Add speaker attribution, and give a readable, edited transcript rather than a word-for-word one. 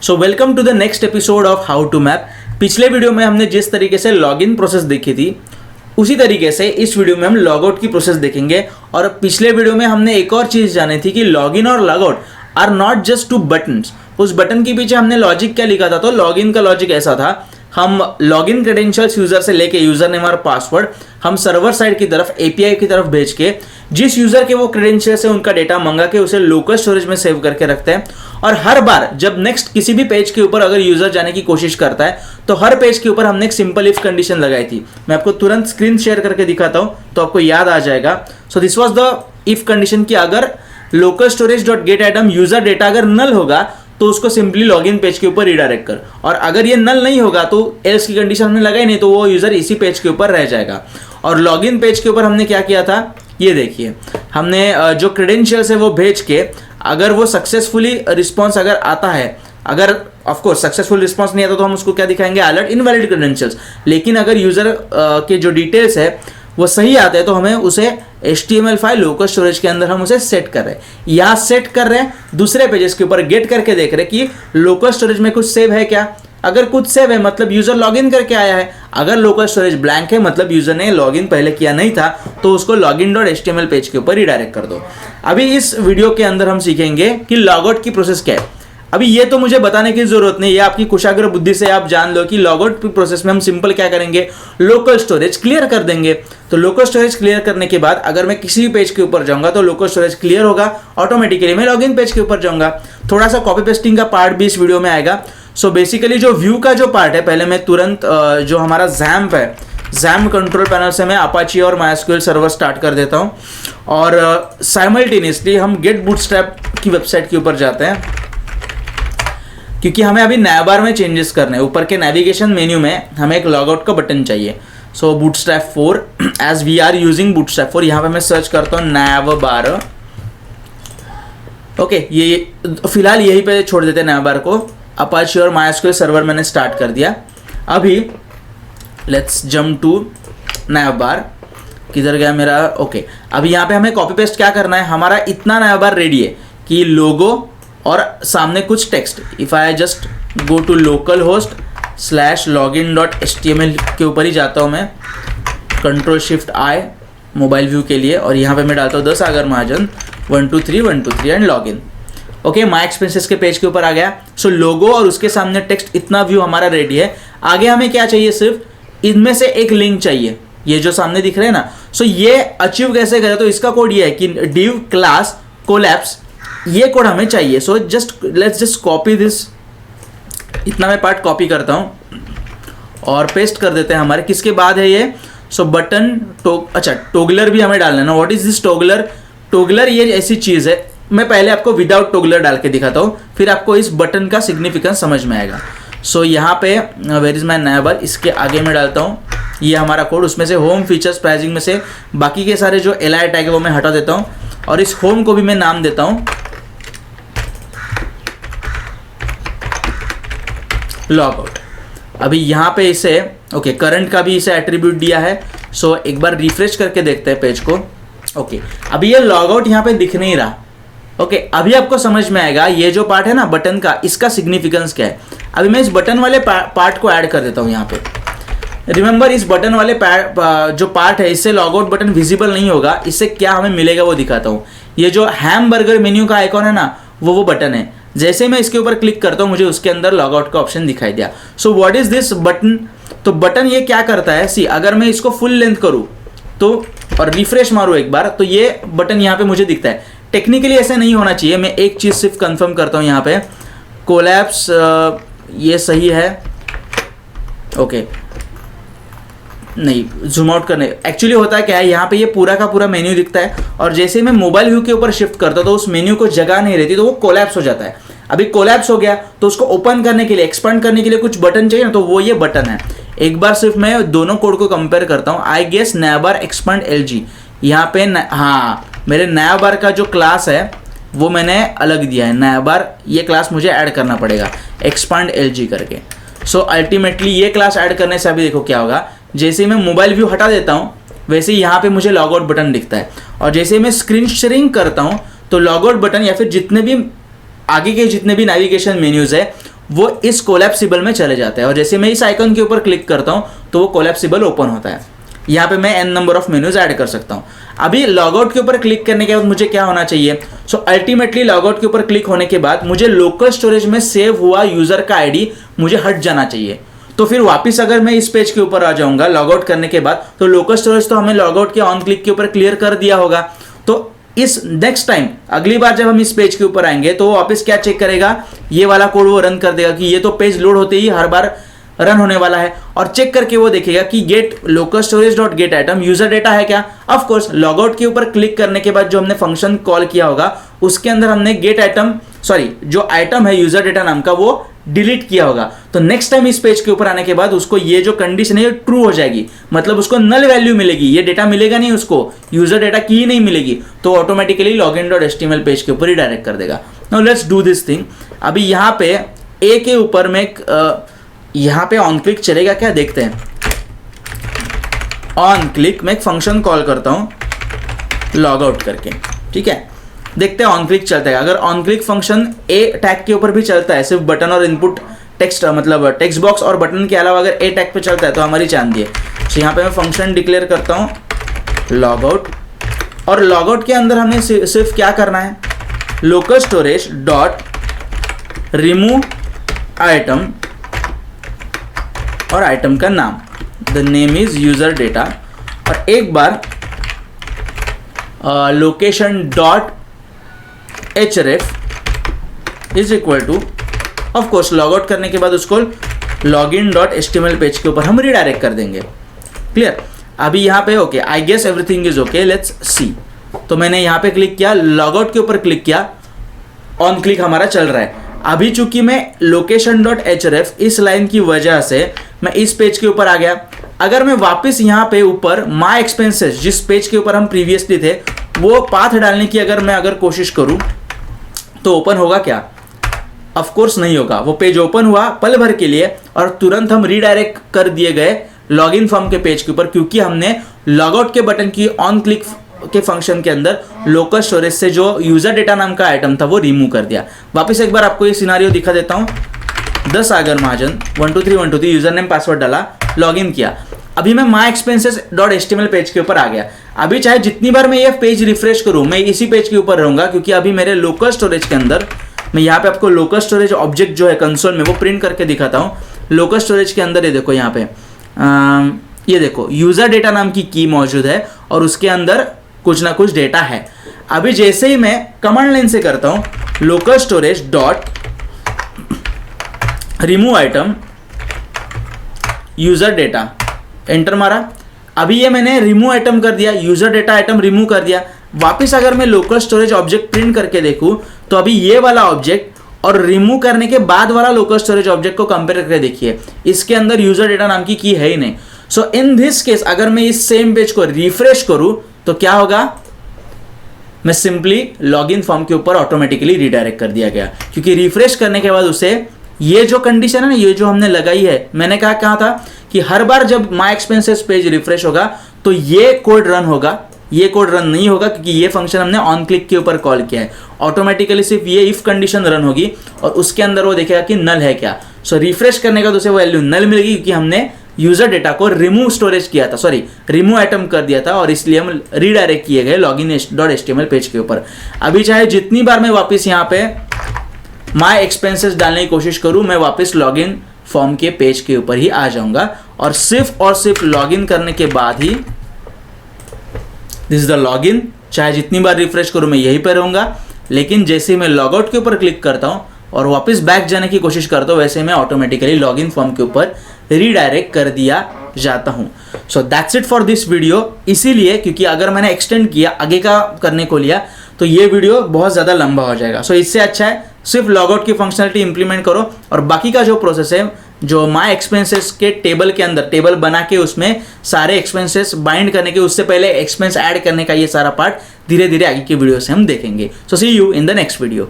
Speaker 1: So welcome to the next episode of how to map. पिछले video में हमने जिस तरीके से लॉगिन प्रोसेस देखी थी उसी तरीके से इस वीडियो में हम लॉग आउट की प्रोसेस देखेंगे। और पिछले वीडियो में हमने एक और चीज़ जानी थी कि लॉगिन और log out are not just two buttons. उस बटन के पीछे हमने लॉजिक क्या लिखा था, तो लॉगिन का लॉजिक ऐसा था, हम लॉगिन क्रेडेंशियल्स यूजर से लेके यूजर नेम और पासवर्ड हम सर्वर साइड की तरफ एपीआई की तरफ भेज के जिस यूजर के वो क्रेडेंशियल्स है उनका डेटा मंगा के उसे लोकल स्टोरेज में सेव करके रखते हैं। और हर बार जब नेक्स्ट किसी भी पेज के ऊपर अगर यूजर जाने की कोशिश करता है तो हर पेज के ऊपर हमने एक सिंपल इफ कंडीशन लगाई थी। मैं आपको तुरंत स्क्रीन शेयर करके दिखाता हूं तो आपको याद आ जाएगा। So this was the if condition कि अगर local storage dot gate item user data अगर नल होगा तो उसको सिंपली लॉगिन पेज के ऊपर रिडायरेक्ट कर, और अगर ये नल नहीं होगा तो एल्स की कंडीशन हमने लगाई नहीं तो वो यूजर इसी पेज के ऊपर रह जाएगा। और लॉगिन पेज के ऊपर हमने क्या किया था, ये देखिए, हमने जो क्रेडेंशियल्स है वो भेज के अगर वो सक्सेसफुली रिस्पॉन्स अगर आता है, अगर ऑफ कोर्स सक्सेसफुल रिस्पॉन्स नहीं आता तो हम उसको क्या दिखाएंगे, अलर्ट इनवैलिड क्रेडेंशियल्स। लेकिन अगर यूजर के जो डिटेल्स है वो सही आते हैं तो हमें उसे HTML फाइल लोकल स्टोरेज के अंदर हम उसे सेट कर रहे हैं, या सेट कर रहे हैं दूसरे पेजेस के ऊपर गेट करके देख रहे हैं कि लोकल स्टोरेज में कुछ सेव है क्या। अगर कुछ सेव है मतलब यूजर लॉगिन करके आया है, अगर लोकल स्टोरेज ब्लैंक है मतलब यूजर ने लॉगिन पहले किया नहीं था तो उसको login.html पेज के ऊपर रिडायरेक्ट कर दो। अभी इस वीडियो के अंदर हम सीखेंगे कि लॉग आउट की प्रोसेस क्या है। अभी ये तो मुझे बताने की जरूरत नहीं, ये आपकी कुशाग्र बुद्धि से आप जान लो कि लॉग आउट प्रोसेस में हम सिंपल क्या करेंगे, लोकल स्टोरेज क्लियर कर देंगे। तो लोकल स्टोरेज क्लियर करने के बाद अगर मैं किसी भी पेज के ऊपर जाऊंगा तो लोकल स्टोरेज क्लियर होगा, ऑटोमेटिकली मैं लॉगिन पेज के ऊपर जाऊंगा। थोड़ा सा कॉपी पेस्टिंग का पार्ट भी इस वीडियो में आएगा। सो बेसिकली जो व्यू का जो पार्ट है, पहले मैं तुरंत जो हमारा XAMPP है, XAMPP कंट्रोल पैनल से मैं अपाची और MySQL सर्वर स्टार्ट कर देता हूं और साइमल्टेनियसली हम गेट बूटस्ट्रैप की वेबसाइट के ऊपर जाते हैं क्योंकि हमें अभी नैवबार में चेंजेस करने हैं। ऊपर के नेविगेशन मेन्यू में हमें एक लॉग आउट का बटन चाहिए। So Bootstrap 4 as we are using Bootstrap 4, यहाँ पे मैं सर्च करता हूँ नैवबार। ओके, ये फिलहाल यहीं पे छोड़ देते हैं नैवबार को। अपाची और MySQL सर्वर मैंने स्टार्ट कर दिया। अभी लेट्स जंप टू नैवबार। किधर गया मेरा, ओके। अभी यहाँ पे हमें कॉपी पेस्ट क्या करना है, हमारा इतना नैवबार रेडी है कि लोगो और सामने कुछ text. If I just go to local host /login.html के ऊपर ही जाता हूँ मैं, Ctrl+Shift+I मोबाइल व्यू के लिए, और यहाँ पे मैं डालता हूँ 10 सागर महाजन 123 and login. Okay, my expenses के पेज के ऊपर आ गया। सो लोगो और उसके सामने टेक्स्ट, इतना व्यू हमारा रेडी है। आगे हमें क्या चाहिए, सिर्फ इनमें से एक लिंक चाहिए, ये जो सामने दिख रहे हैं ना। सो ये अचीव कैसे करें, तो इसका कोड ये है कि div क्लास कोलैप्स, ये कोड हमें चाहिए। So let's just copy this, इतना मैं पार्ट कॉपी करता हूँ और पेस्ट कर देते हैं हमारे। किसके बाद है ये, सो बटन अच्छा टोगलर भी हमें डालना है ना। व्हाट इज दिस टोगलर, टोगलर ये ऐसी चीज़ है, मैं पहले आपको विदाउट टोगलर डाल के दिखाता हूँ, फिर आपको इस बटन का सिग्निफिकेंस समझ में आएगा। सो यहाँ पे वेयर इज माई नैबर, इसके आगे मैं डालता हूँ ये हमारा कोड। उसमें से होम फीचर्स प्राइसिंग में से बाकी के सारे जो LI टैग है वो मैं हटा देता हूँ और इस होम को भी मैं नाम देता हूँ लॉग आउट। अभी यहाँ पे इसे ओके करंट का भी इसे एट्रीब्यूट दिया है। सो एक बार रिफ्रेश करके देखते हैं पेज को। ओके, अभी ये लॉग आउट यहाँ पे दिख नहीं रहा। ओके, अभी आपको समझ में आएगा ये जो पार्ट है ना बटन का, इसका सिग्निफिकेंस क्या है। अभी मैं इस बटन वाले पार्ट को ऐड कर देता हूँ यहाँ पे। रिमेंबर, इस बटन वाले जो पार्ट है इससे लॉग आउट बटन विजिबल नहीं होगा। इससे क्या हमें मिलेगा वो दिखाता हूँ। ये जो हैमबर्गर मेन्यू का आइकॉन है ना, वो बटन है। जैसे मैं इसके ऊपर क्लिक करता हूँ मुझे उसके अंदर लॉग आउट का ऑप्शन दिखाई दिया। So what is this button, तो बटन ये क्या करता है, सी अगर मैं इसको फुल लेंथ करूँ तो और रिफ्रेश मारूँ एक बार तो ये बटन यहाँ पे मुझे दिखता है। टेक्निकली ऐसा नहीं होना चाहिए। मैं एक चीज़ सिर्फ कंफर्म करता हूँ यहाँ पे, कोलैप्स ये सही है। ओके, नहीं जूम आउट करने, एक्चुअली होता है क्या है, यहाँ पे ये पूरा का पूरा मेन्यू दिखता है और जैसे मैं मोबाइल व्यू के ऊपर शिफ्ट करता हूँ तो उस मेन्यू को जगह नहीं रहती तो वो कोलैप्स हो जाता है। अभी कोलैप्स हो गया तो उसको ओपन करने के लिए, एक्सपांड करने के लिए कुछ बटन चाहिए ना, तो वो ये बटन है। एक बार सिर्फ मैं दोनों कोड को कंपेयर करता हूँ। आई गेस नैवबार एक्सपांड LG, यहाँ पे हाँ मेरे नैवबार का जो क्लास है वो मैंने अलग दिया है। नैवबार ये क्लास मुझे ऐड करना पड़ेगा एक्सपांड LG करके। सो अल्टीमेटली ये क्लास ऐड करने से अभी देखो क्या होगा, जैसे ही मैं मोबाइल व्यू हटा देता हूँ वैसे ही यहाँ पे मुझे लॉग आउट बटन दिखता है, और जैसे मैं स्क्रीन शेयरिंग करता हूँ तो लॉग आउट बटन या फिर जितने भी आगे के जितने भी नेविगेशन मेन्यूज है वो इस कोलैप्सिबल में चले जाते हैं। और जैसे मैं इस आइकन के ऊपर क्लिक करता हूँ तो वो कोलैप्सिबल ओपन होता है। यहाँ पे मैं n number of menus add कर सकता हूँ। अभी लॉगआउट के ऊपर क्लिक करने के बाद मुझे क्या होना चाहिए? सो अल्टीमेटली लॉगआउट के ऊपर क्लिक होने के बाद मुझे लोकल स्टोरेज में सेव हुआ यूजर का आईडी मुझे हट जाना चाहिए। तो फिर वापस अगर मैं इस पेज के ऊपर आ जाऊंगा लॉगआउट करने के बाद, तो लोकल स्टोरेज तो हमें लॉगआउट के ऑन क्लिक के ऊपर क्लियर कर दिया होगा। तो इस नेक्स्ट टाइम अगली बार जब हम इस पेज के ऊपर आएंगे तो वो वापस क्या चेक करेगा? ये वाला कोड वो रन कर देगा कि ये तो पेज लोड होते ही हर बार रन होने वाला है, और चेक करके वो देखेगा कि get local storage dot gate item user data है क्या। ऑफ कोर्स लॉगआउट के ऊपर क्लिक करने के बाद जो हमने फंक्शन कॉल किया होगा उसके अंदर हमने गेट आइटम जो आइटम है यूजर डेटा नाम का वो डिलीट किया होगा। तो नेक्स्ट टाइम इस पेज के ऊपर आने के बाद उसको ये जो कंडीशन है ट्रू हो जाएगी, मतलब उसको नल वैल्यू मिलेगी, ये डेटा मिलेगा नहीं, उसको यूजर डेटा की ही नहीं मिलेगी, तो ऑटोमेटिकली login.html पेज के ऊपर ही डायरेक्ट कर देगा। Now let's do this thing. अभी यहाँ पे ए के ऊपर में यहाँ पे ऑन क्लिक चलेगा क्या देखते हैं। ऑन क्लिक मैं एक फंक्शन कॉल करता हूँ लॉग आउट करके, ठीक है, देखते हैं ऑन क्लिक चलता है। अगर on click function A tag के ऊपर भी चलता है, सिर्फ बटन और इनपुट टेक्स्ट मतलब टेक्स्ट बॉक्स और बटन के अलावा अगर ए टैग पे चलता है तो हमारी चांदी है। तो यहाँ पे मैं फंक्शन डिक्लेयर करता हूँ लॉग आउट, और लॉग आउट के अंदर हमें सिर्फ क्या करना है? Local storage dot remove item और आइटम का नाम, the name is user data, और एक बार location dot href is equal to, of course log out करने के बाद उसको login.html पेज के ऊपर हम रिडायरेक्ट कर देंगे। क्लियर? अभी यहाँ पे okay, I guess everything is okay, let's see. तो मैंने यहाँ पे क्लिक किया, लॉग आउट के ऊपर क्लिक किया, ऑन क्लिक हमारा चल रहा है। अभी चूंकि मैं location.href इस लाइन की वजह से मैं इस पेज के ऊपर आ गया। अगर मैं वापस यहाँ पे ऊपर माई एक्सपेंसेस जिस पेज के ऊपर हम प्रीवियसली थे वो पाथ डालने की अगर कोशिश करूँ तो ओपन होगा क्या? ऑफ कोर्स नहीं होगा। वो पेज ओपन हुआ पल भर के लिए और तुरंत हम रीडायरेक्ट कर दिए गए लॉगिन फॉर्म के पेज के ऊपर, क्योंकि हमने लॉगआउट के बटन की ऑन क्लिक के फंक्शन के अंदर लोकल स्टोरेज से जो यूजर डेटा नाम का आइटम था वो रिमूव कर दिया। वापस एक बार आपको ये सिनारियो दिखा देता हूँ। 10 सागर महाजन 123 यूजर नेम पासवर्ड डाला, लॉगिन किया। अभी मैं माई एक्सपेंसेस डॉट HTML पेज के ऊपर आ गया। अभी चाहे जितनी बार मैं ये पेज रिफ्रेश करूँ मैं इसी पेज के ऊपर रहूंगा, क्योंकि अभी मेरे लोकल स्टोरेज के अंदर, मैं यहाँ पे आपको लोकल स्टोरेज ऑब्जेक्ट जो है कंसोल में वो प्रिंट करके दिखाता हूँ। लोकल स्टोरेज के अंदर ये देखो, यहाँ पे ये देखो यूजर डेटा नाम की की मौजूद है और उसके अंदर कुछ ना कुछ डेटा है। अभी जैसे ही मैं कमांड लाइन से करता हूँ local storage dot remove item user data, enter मारा। अभी ये मैंने रिमूव आइटम कर दिया, यूजर डेटा आइटम रिमूव कर दिया। वापस अगर मैं लोकल स्टोरेज ऑब्जेक्ट प्रिंट करके देखूं तो अभी ये वाला ऑब्जेक्ट और रिमूव करने के बाद वाला लोकल स्टोरेज ऑब्जेक्ट को कंपेयर करके देखिए, इसके अंदर यूजर डेटा नाम की है ही नहीं। सो इन दिस केस अगर मैं इस सेम पेज को रिफ्रेश करूं तो क्या होगा? मैं सिंपली लॉगिन फॉर्म के ऊपर ऑटोमेटिकली रिडायरेक्ट कर दिया गया, क्योंकि रिफ्रेश करने के बाद उसे ये जो कंडीशन है ना, ये जो हमने लगाई है, मैंने कहा था कि हर बार जब माई एक्सपेंसेस पेज रिफ्रेश होगा तो ये कोड रन होगा। ये कोड रन नहीं होगा क्योंकि ये फंक्शन हमने ऑन क्लिक के ऊपर कॉल किया है। ऑटोमेटिकली सिर्फ ये इफ कंडीशन रन होगी और उसके अंदर वो देखेगा कि नल है क्या। सो रिफ्रेश करने का तो उसे वैल्यू नल मिलेगी, क्योंकि हमने यूजर डेटा को रिमूव स्टोरेज किया था, रिमूव आइटम कर दिया था, और इसलिए हम रीडायरेक्ट किए गए login.html पेज के ऊपर। अभी चाहे जितनी बार मैं वापस यहाँ पे माई एक्सपेंसेस डालने की कोशिश करूँ, मैं वापस लॉगिन फॉर्म के पेज के ऊपर ही आ जाऊंगा और सिर्फ लॉगिन करने के बाद ही दिस इज द लॉगिन। चाहे जितनी बार रिफ्रेश करूँ मैं यहीं पर रहूंगा, लेकिन जैसे ही मैं लॉगआउट के ऊपर क्लिक करता हूँ और वापस बैक जाने की कोशिश करता हूँ, वैसे मैं ऑटोमेटिकली लॉगिन फॉर्म के ऊपर रीडायरेक्ट कर दिया जाता हूँ। So that's it for this video. इसीलिए क्योंकि अगर मैंने एक्सटेंड किया आगे का करने को लिया तो ये वीडियो बहुत ज़्यादा लंबा हो जाएगा। सो इससे अच्छा है सिर्फ लॉगआउट की फंक्शनलिटी इंप्लीमेंट करो और बाकी का जो प्रोसेस है, जो माई एक्सपेंसेस के टेबल के अंदर टेबल बना के उसमें सारे एक्सपेंसेस बाइंड करने के, उससे पहले एक्सपेंस ऐड करने का ये सारा पार्ट धीरे धीरे आगे की वीडियो से हम देखेंगे। So see you in the next video.